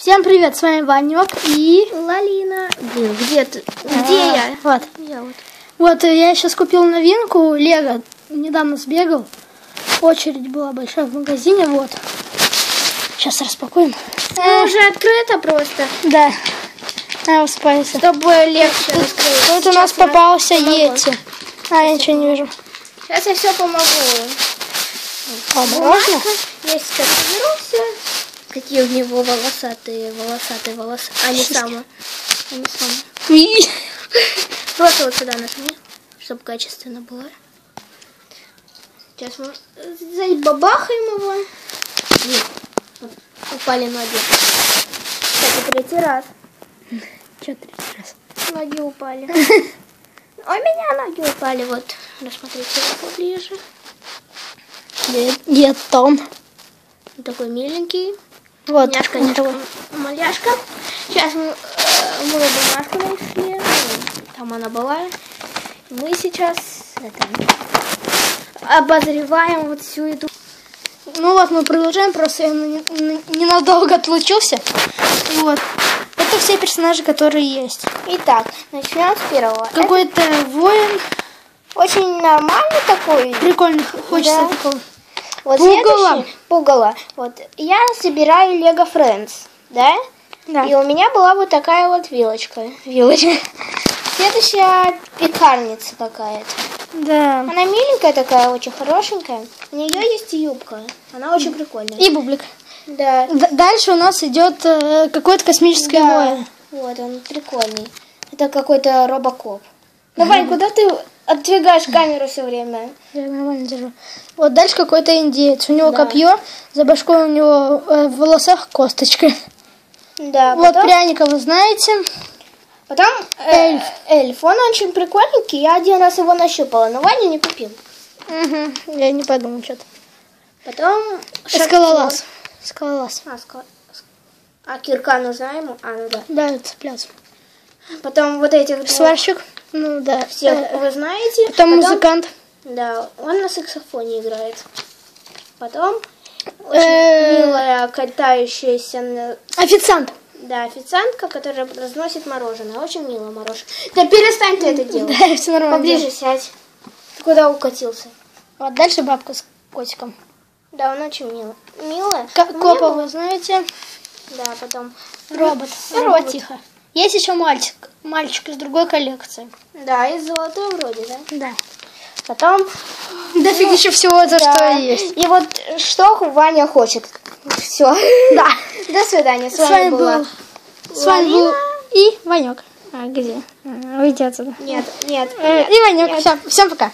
Всем привет, с вами Ванек и Лалина. Блин, где ты? Где я? Вот. Вот я сейчас купил новинку Лего. Недавно сбегал. Очередь была большая в магазине. Вот. Сейчас распакуем. Уже открыто просто. Да. Успокойся. Чтобы легче раскрыть. Вот у нас попался Йети. Я ничего не вижу. Сейчас я все помогу. Можно? Я сейчас соберусь. Какие у него волосатые. Они самые. Просто вот сюда нажми, чтобы качественно было. Сейчас мы забабахаем его. Упали ноги. Кстати, третий раз. Че третий раз? Ноги упали. У меня ноги упали. Вот, рассмотрите его поближе. Нет, там. Такой миленький. Вот. Маляшка. Сейчас мы бумажку нашли. Там она была. Мы сейчас обозреваем вот всю эту. Ну вот, мы продолжаем. Просто я ненадолго отлучился. Вот. Это все персонажи, которые есть. Итак, начнем с первого. Какой-то воин. Очень нормальный такой. Прикольный. Хочется Да. такого. Вот Пугало. Вот я собираю Lego Friends, да? Да. И у меня была вот такая вот вилочка. Следующая пекарница какая-то. Да. Она миленькая такая, очень хорошенькая. У нее есть юбка. Она очень прикольная. И бублик. Да. Дальше у нас идет какой-то космический воин. Вот он прикольный. Это какой-то робокоп. Давай, куда ты отдвигаешь камеру все время? Я нормально держу. Вот дальше какой-то индеец. У него копье, за башкой у него в волосах косточка. Да. Вот пряника вы знаете. Потом эльф. Он очень прикольненький. Я один раз его нащупала, но Ваня не купил. Угу. Я не подумал что-то. Потом Скалолаз. А кирка нужна ему? Ну да. Да, цепляться. Потом вот этих сварщик. Ну да. Всех вы знаете. Потом музыкант. Да, он на саксофоне играет. Потом очень милая катающаяся... Официант. Да, официантка, которая разносит мороженое. Очень мило мороженое. Да перестань ты это делать. Да, все нормально. Поближе сядь. Ты куда укатился? Вот дальше бабка с котиком. Да, он очень милая. Копа вы знаете. Да, потом... Робот. Тихо. Есть еще мальчик из другой коллекции. Да, из золотой вроде, да? Да. Потом... Дофигища всего, за что есть. И вот что Ваня хочет. Все. Да. До свидания. С вами был и Ванек. А где? Уйди отсюда. Нет. И Ванек. Всем пока.